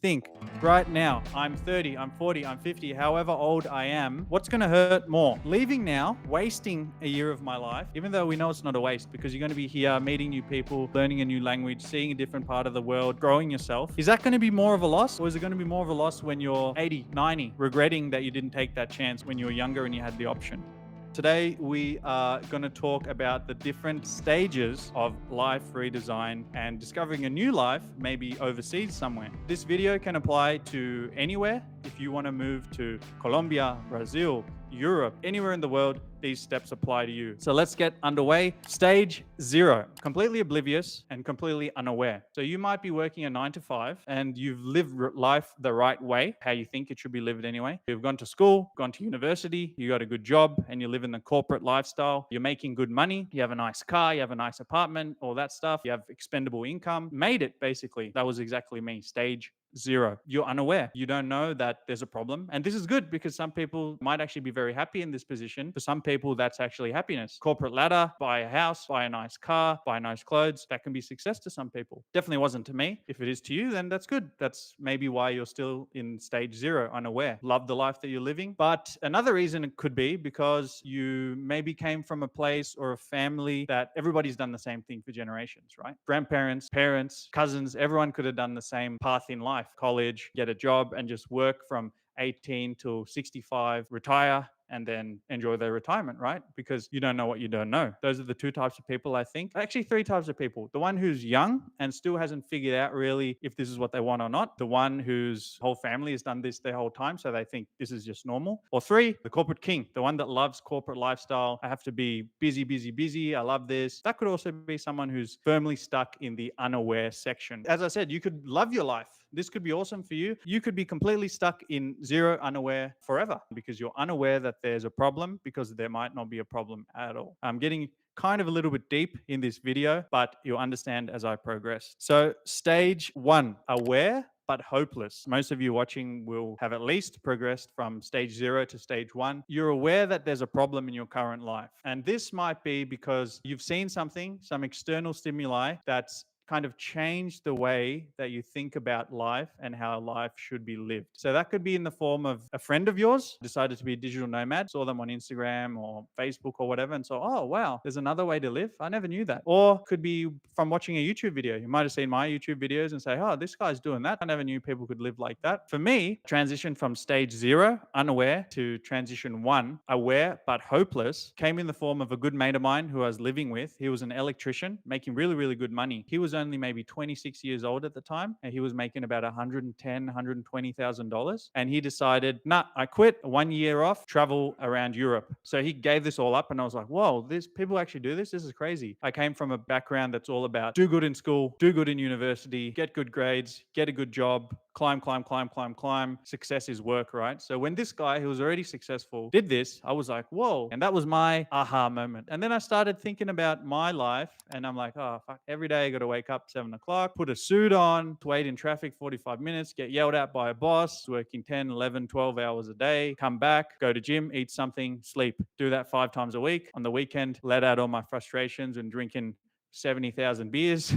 Think right now, I'm 30, I'm 40, I'm 50, however old I am, what's going to hurt more? Leaving now, wasting a year of my life, even though we know it's not a waste because you're going to be here meeting new people, learning a new language, seeing a different part of the world, growing yourself. Is that going to be more of a loss, or is it going to be more of a loss when you're 80, 90, regretting that you didn't take that chance when you were younger and you had the option? Today, we are going to talk about the different stages of life redesign and discovering a new life, maybe overseas somewhere. This video can apply to anywhere. If you want to move to Colombia, Brazil, Europe, anywhere in the world, these steps apply to you. So let's get underway. Stage 0, completely oblivious and completely unaware. So you might be working a 9 to 5 and you've lived life the right way, how you think it should be lived anyway. You've gone to school, gone to university, you got a good job, and you live in the corporate lifestyle. You're making good money, you have a nice car, you have a nice apartment, all that stuff. You have expendable income. Made it, basically. That was exactly me. Stage 0. You're unaware. You don't know that there's a problem. And this is good because some people might actually be very happy in this position. For some people, that's actually happiness. Corporate ladder, buy a house, buy a nice car, buy nice clothes. That can be success to some people. Definitely wasn't to me. If it is to you, then that's good. That's maybe why you're still in stage 0, unaware. Love the life that you're living. But another reason it could be because you maybe came from a place or a family that everybody's done the same thing for generations, right? Grandparents, parents, cousins, everyone could have done the same path in life. College, get a job, and just work from 18 till 65, retire, and then enjoy their retirement, right? Because you don't know what you don't know. Those are the two types of people, I think. Actually, three types of people. The one who's young and still hasn't figured out really if this is what they want or not. The one whose whole family has done this their whole time, so they think this is just normal. Or 3, the corporate king, the one that loves corporate lifestyle. I have to be busy, busy, busy. I love this. That could also be someone who's firmly stuck in the unaware section. As I said, you could love your life. This could be awesome for you. You could be completely stuck in 0, unaware forever because you're unaware that there's a problem because there might not be a problem at all. I'm getting kind of a little bit deep in this video, but you'll understand as I progress. So stage 1, aware but hopeless. Most of you watching will have at least progressed from stage 0 to stage 1. You're aware that there's a problem in your current life. And this might be because you've seen something, some external stimuli that's kind of changed the way that you think about life and how life should be lived. So that could be in the form of a friend of yours decided to be a digital nomad, saw them on Instagram or Facebook or whatever, and saw, oh, wow, there's another way to live. I never knew that. Or could be from watching a YouTube video. You might have seen my YouTube videos and say, oh, this guy's doing that. I never knew people could live like that. For me, transition from stage 0, unaware, to transition 1, aware but hopeless, came in the form of a good mate of mine who I was living with. He was an electrician making really, really good money. He was only maybe 26 years old at the time, and he was making about $120,000. And he decided, nah, I quit. 1 year off, travel around Europe. So he gave this all up, and I was like, whoa, this people actually do this. This is crazy. I came from a background that's all about do good in school, do good in university, get good grades, get a good job, climb, climb, climb, climb, climb. Success is work, right? So when this guy who was already successful did this, I was like, whoa. And that was my aha moment. And then I started thinking about my life, and I'm like, oh, fuck, every day I got to wake up 7 o'clock, put a suit on, wait in traffic 45 minutes, get yelled at by a boss, working 10, 11, 12 hours a day, come back, go to gym, eat something, sleep. Do that 5 times a week. On the weekend, let out all my frustrations and drinking 70,000 beers,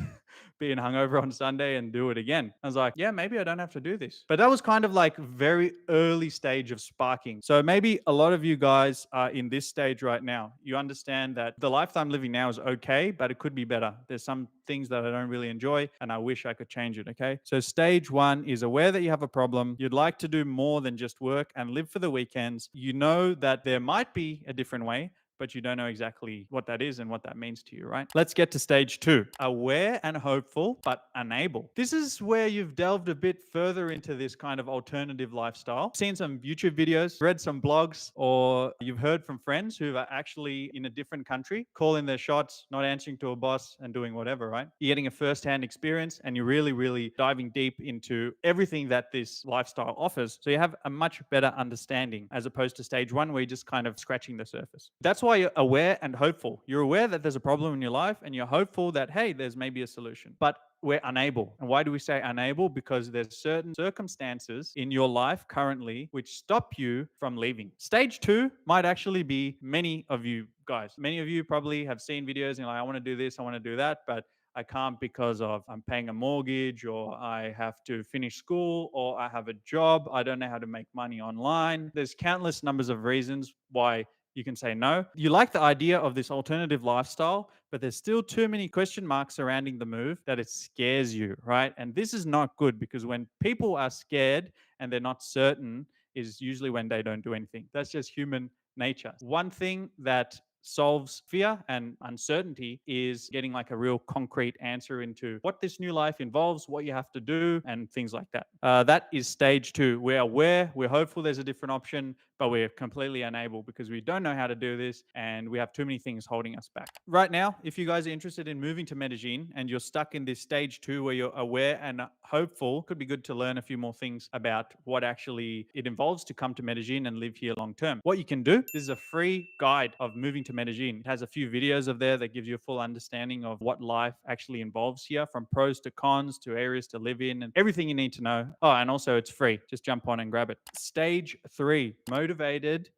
being hungover on Sunday, and do it again. I was like, yeah, maybe I don't have to do this. But that was kind of like very early stage of sparking. So maybe a lot of you guys are in this stage right now. You understand that the life that I'm living now is okay, but it could be better. There's some things that I don't really enjoy and I wish I could change it, okay? So stage 1 is aware that you have a problem. You'd like to do more than just work and live for the weekends. You know that there might be a different way, but you don't know exactly what that is and what that means to you, right? Let's get to stage 2. Aware and hopeful, but unable. This is where you've delved a bit further into this kind of alternative lifestyle. Seen some YouTube videos, read some blogs, or you've heard from friends who are actually in a different country, calling their shots, not answering to a boss and doing whatever, right? You're getting a first-hand experience and you're really, really diving deep into everything that this lifestyle offers. So you have a much better understanding as opposed to stage 1 where you're just kind of scratching the surface. That's why you're aware and hopeful. You're aware that there's a problem in your life and you're hopeful that, hey, there's maybe a solution. But we're unable. And why do we say unable? Because there's certain circumstances in your life currently which stop you from leaving. Stage 2 might actually be many of you guys. Many of you probably have seen videos and you're like, I want to do this, I want to do that, but I can't because of I'm paying a mortgage, or I have to finish school, or I have a job. I don't know how to make money online. There's countless numbers of reasons why you can say no. You like the idea of this alternative lifestyle, but there's still too many question marks surrounding the move that it scares you, right? And this is not good, because when people are scared and they're not certain, is usually when they don't do anything. That's just human nature. One thing that solves fear and uncertainty is getting like a real concrete answer into what this new life involves, what you have to do, and things like that. That is stage two. We're aware, we're hopeful there's a different option, but we're completely unable because we don't know how to do this and we have too many things holding us back. Right now, if you guys are interested in moving to Medellin and you're stuck in this stage two where you're aware and hopeful, could be good to learn a few more things about what actually it involves to come to Medellin and live here long term. What you can do, this is a free guide of moving to Medellin. It has a few videos of there that gives you a full understanding of what life actually involves here, from pros to cons to areas to live in and everything you need to know. Oh, and also it's free. Just jump on and grab it. Stage three, motivated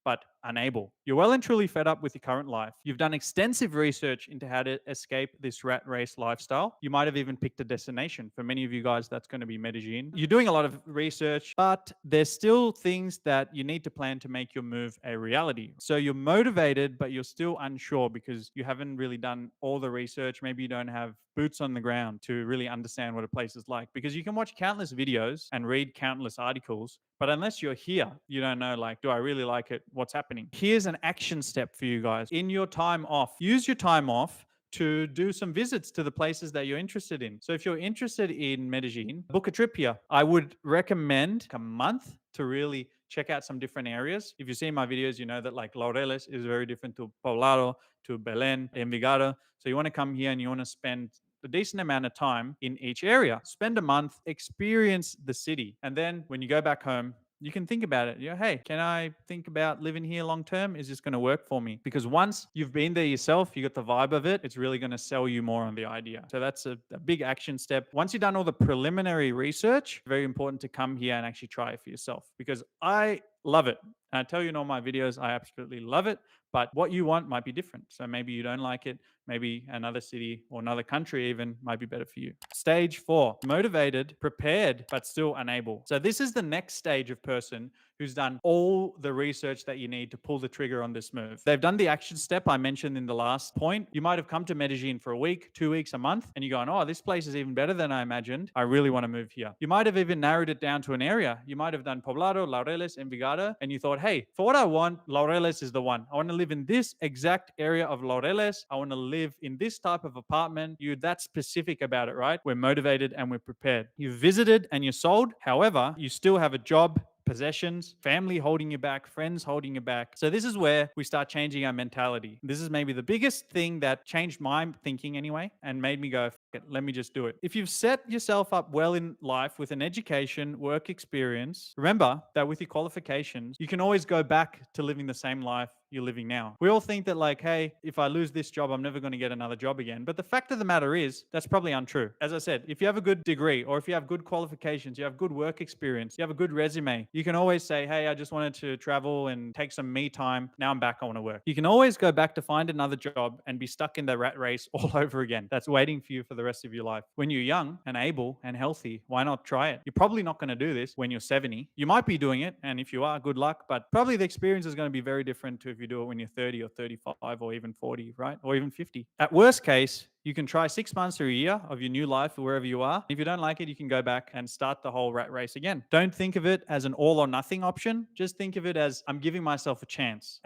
but unable. You're well and truly fed up with your current life. You've done extensive research into how to escape this rat race lifestyle. You might have even picked a destination. For many of you guys, that's going to be Medellin. You're doing a lot of research, but there's still things that you need to plan to make your move a reality. So you're motivated, but you're still unsure because you haven't really done all the research. Maybe you don't have boots on the ground to really understand what a place is like, because you can watch countless videos and read countless articles, but unless you're here, you don't know, like, do I really like it? What's happening? Here's an action step for you guys. In your time off, use your time off to do some visits to the places that you're interested in. So if you're interested in Medellin, book a trip here. I would recommend a month to really check out some different areas. If you see my videos, you know that like Laureles is very different to Poblado, to Belén, Envigado. So you want to come here and you want to spend a decent amount of time in each area. Spend a month, experience the city. And then when you go back home, you can think about it. Hey, can I think about living here long term? Is this going to work for me? Because once you've been there yourself, you got the vibe of it, it's really going to sell you more on the idea. So that's a big action step. Once you've done all the preliminary research, very important to come here and actually try it for yourself, because I love it. And I tell you in all my videos, I absolutely love it. But what you want might be different. So maybe you don't like it. Maybe another city or another country even might be better for you. Stage four, motivated, prepared, but still unable. So this is the next stage of person who's done all the research that you need to pull the trigger on this move. They've done the action step I mentioned in the last point. You might have come to Medellin for a week, 2 weeks, a month, and you're going, oh, this place is even better than I imagined. I really want to move here. You might have even narrowed it down to an area. You might have done Poblado, Laureles, Envigado, and you thought, hey, for what I want, Laureles is the one. I want to live in this exact area of Laureles. I want to live in this type of apartment. You're that specific about it, right? We're motivated and we're prepared. You visited and you're sold. However, you still have a job, possessions, family holding you back, friends holding you back. So this is where we start changing our mentality. This is maybe the biggest thing that changed my thinking anyway and made me go, let me just do it. If you've set yourself up well in life with an education, work experience, remember that with your qualifications, you can always go back to living the same life you're living now. We all think that like, hey, if I lose this job, I'm never going to get another job again. But the fact of the matter is, that's probably untrue. As I said, if you have a good degree, or if you have good qualifications, you have good work experience, you have a good resume, you can always say, hey, I just wanted to travel and take some me time. Now I'm back, I want to work. You can always go back to find another job and be stuck in the rat race all over again. That's waiting for you for the rest of your life. When you're young and able and healthy, why not try it? You're probably not going to do this when you're 70. You might be doing it, and if you are, good luck, but probably the experience is going to be very different to if you do it when you're 30 or 35 or even 40, right? Or even 50. At worst case, you can try 6 months or a year of your new life or wherever you are. If you don't like it, you can go back and start the whole rat race again. Don't think of it as an all or nothing option. Just think of it as I'm giving myself a chance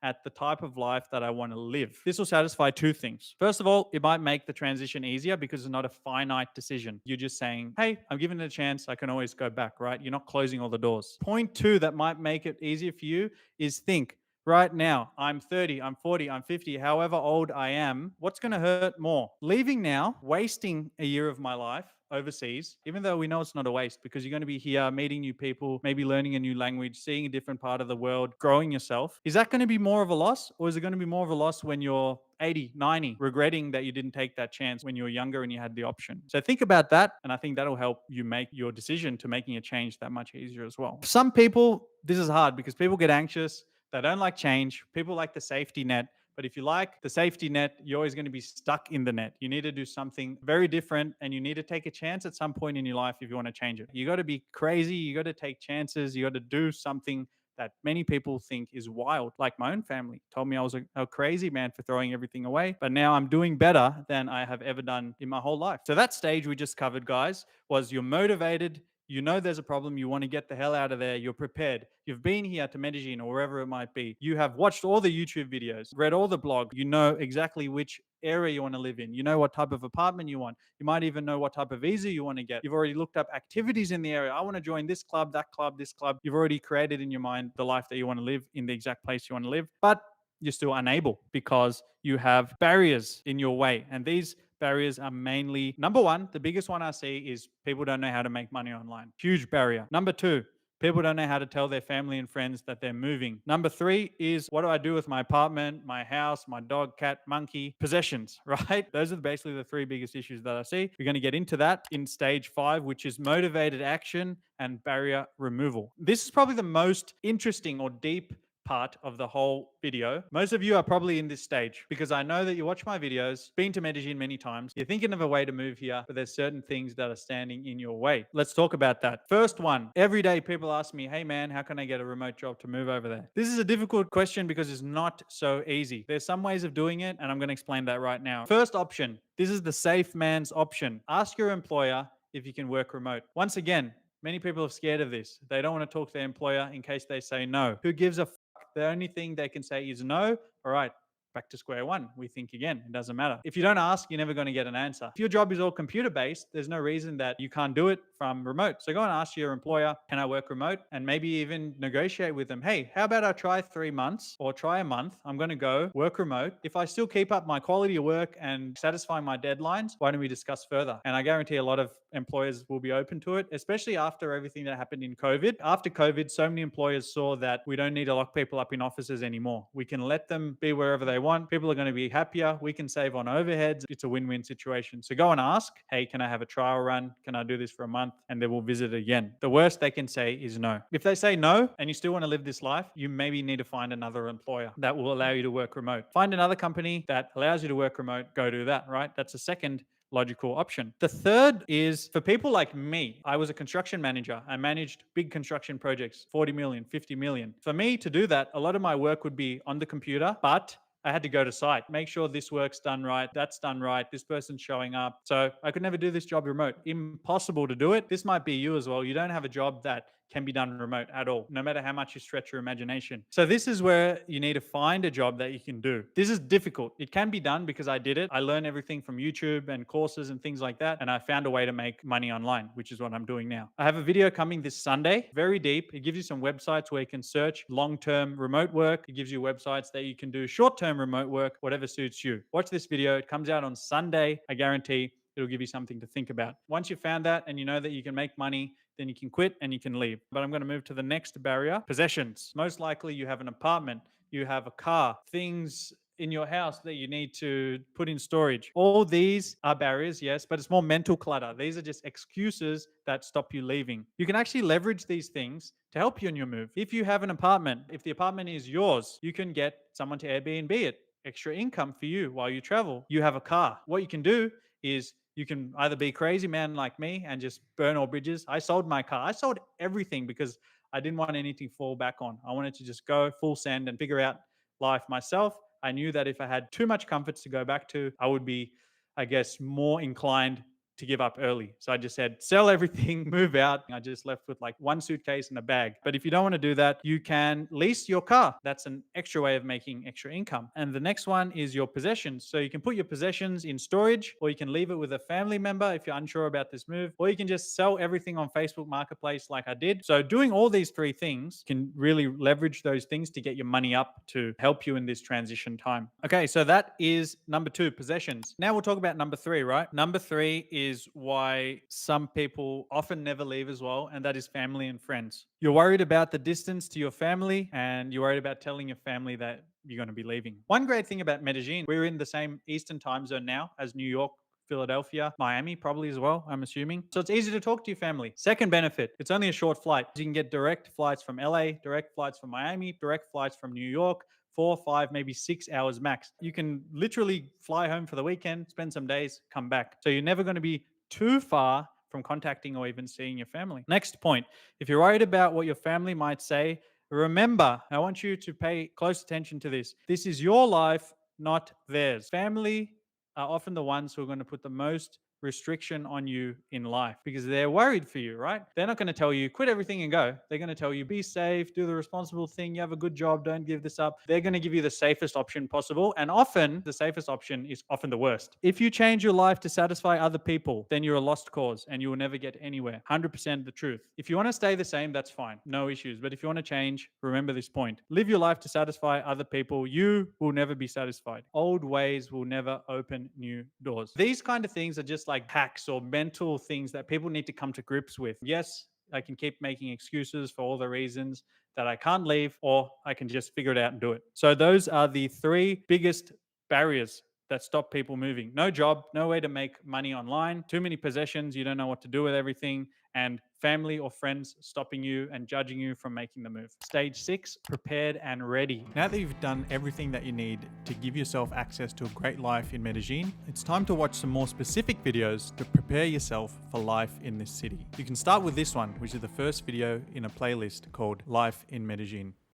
at the type of life that I want to live. This will satisfy two things. First of all, it might make the transition easier because it's not a finite decision. You're just saying, hey, I'm giving it a chance. I can always go back, right? You're not closing all the doors. Point two that might make it easier for you is think, right now, I'm 30, I'm 40, I'm 50, however old I am, what's going to hurt more? Leaving now, wasting a year of my life overseas, even though we know it's not a waste because you're going to be here meeting new people, maybe learning a new language, seeing a different part of the world, growing yourself. Is that going to be more of a loss, or is it going to be more of a loss when you're 80, 90, regretting that you didn't take that chance when you were younger and you had the option? So think about that, and I think that'll help you make your decision to making a change that much easier as well. For some people, this is hard because people get anxious. They don't like change. People like the safety net. But if you like the safety net, you're always going to be stuck in the net. You need to do something very different, and you need to take a chance at some point in your life if you want to change it. You got to be crazy. You got to take chances. You got to do something that many people think is wild. Like my own family told me I was a crazy man for throwing everything away, but now I'm doing better than I have ever done in my whole life. So that stage we just covered, guys, was you're motivated. You know there's a problem. You want to get the hell out of there. You're prepared. You've been here to Medellin or wherever it might be. You have watched all the YouTube videos, read all the blog. You know exactly which area you want to live in. You know what type of apartment you want. You might even know what type of visa you want to get. You've already looked up activities in the area. I want to join this club, that club, this club. You've already created in your mind the life that you want to live in the exact place you want to live. But you're still unable because you have barriers in your way. And these barriers are mainly number one, the biggest one I see is people don't know how to make money online. Huge barrier. Number two, people don't know how to tell their family and friends that they're moving. Number three is what do I do with my apartment, my house, my dog, cat, monkey, possessions, right? Those are basically the three biggest issues that I see. We're going to get into that in stage 5, which is motivated action and barrier removal. This is probably the most interesting or deep part of the whole video. Most of you are probably in this stage because I know that you watch my videos, been to Medellin many times, you're thinking of a way to move here, but there's certain things that are standing in your way. Let's talk about that. First one, every day people ask me, hey man, how can I get a remote job to move over there? This is a difficult question because it's not so easy. There's some ways of doing it, and I'm going to explain that right now. First option, this is the safe man's option. Ask your employer if you can work remote. Once again, many people are scared of this. They don't want to talk to their employer in case they say no. Who gives a the only thing they can say is no. All right, back to square one. We think again. It doesn't matter. If you don't ask, you're never going to get an answer. If your job is all computer based, there's no reason that you can't do it from remote. So go and ask your employer, can I work remote? And maybe even negotiate with them. Hey, how about I try 3 months or try a month? I'm going to go work remote. If I still keep up my quality of work and satisfy my deadlines, why don't we discuss further? And I guarantee a lot of employers will be open to it, especially after everything that happened in COVID. After COVID, so many employers saw that we don't need to lock people up in offices anymore. We can let them be wherever they want. People are going to be happier. We can save on overheads. It's a win-win situation. So go and ask, hey, can I have a trial run? Can I do this for a month? And they will visit again. The worst they can say is no. If they say no and you still want to live this life, you maybe need to find another employer that will allow you to work remote. Find another company that allows you to work remote. Go do that, right? That's a second logical option. The third is for people like me. I was a construction manager. I managed big construction projects, 40 million, 50 million. For me to do that, a lot of my work would be on the computer, but I had to go to site, make sure this work's done right, that's done right, this person's showing up. So I could never do this job remote. Impossible to do it. This might be you as well. You don't have a job that can be done remote at all, no matter how much you stretch your imagination. So this is where you need to find a job that you can do. This is difficult. It can be done because I did it. I learned everything from YouTube and courses and things like that. And I found a way to make money online, which is what I'm doing now. I have a video coming this Sunday, very deep. It gives you some websites where you can search long-term remote work. It gives you websites that you can do short-term remote work, whatever suits you. Watch this video. It comes out on Sunday. I guarantee it'll give you something to think about. Once you've found that and you know that you can make money, then you can quit and you can leave. But I'm going to move to the next barrier, possessions. Most likely you have an apartment, you have a car, things in your house that you need to put in storage. All these are barriers, yes, but it's more mental clutter. These are just excuses that stop you leaving. You can actually leverage these things to help you in your move. If you have an apartment, if the apartment is yours, you can get someone to Airbnb it. Extra income for you while you travel. You have a car. What you can do is you can either be crazy man like me and just burn all bridges. I sold my car. I sold everything because I didn't want anything to fall back on. I wanted to just go full send and figure out life myself. I knew that if I had too much comforts to go back to, I would be, I guess, more inclined to give up early. So I just said, sell everything, move out. I just left with like one suitcase and a bag. But if you don't want to do that, you can lease your car. That's an extra way of making extra income. And the next one is your possessions. So you can put your possessions in storage, or you can leave it with a family member if you're unsure about this move, or you can just sell everything on Facebook Marketplace like I did. So doing all these three things can really leverage those things to get your money up to help you in this transition time. Okay, so that is number 2, possessions. Now we'll talk about number 3, right? Number 3 is why some people often never leave as well, and that is family and friends. You're worried about the distance to your family, and you're worried about telling your family that you're going to be leaving. One great thing about Medellin, we're in the same Eastern time zone now as New York, Philadelphia, Miami probably as well, I'm assuming. So it's easy to talk to your family. Second benefit, it's only a short flight. You can get direct flights from LA, direct flights from Miami, direct flights from New York, 4, 5, maybe 6 hours max. You can literally fly home for the weekend, spend some days, come back. So you're never going to be too far from contacting or even seeing your family. Next point, if you're worried about what your family might say, remember, I want you to pay close attention to this. This is your life, not theirs. Family are often the ones who are going to put the most restriction on you in life because they're worried for you, right? They're not going to tell you quit everything and go. They're going to tell you be safe, do the responsible thing, you have a good job, don't give this up. They're going to give you the safest option possible, and often the safest option is often the worst. If you change your life to satisfy other people, then you're a lost cause and you will never get anywhere. 100% the truth. If you want to stay the same, that's fine, no issues. But if you want to change, remember this point: live your life to satisfy other people. You will never be satisfied. Old ways will never open new doors. These kind of things are just like hacks or mental things that people need to come to grips with. Yes, I can keep making excuses for all the reasons that I can't leave, or I can just figure it out and do it. So those are the 3 biggest barriers that stop people moving. No job, no way to make money online, too many possessions, you don't know what to do with everything, and family or friends stopping you and judging you from making the move. Stage 6, prepared and ready. Now that you've done everything that you need to give yourself access to a great life in Medellin, it's time to watch some more specific videos to prepare yourself for life in this city. You can start with this one, which is the first video in a playlist called Life in Medellin.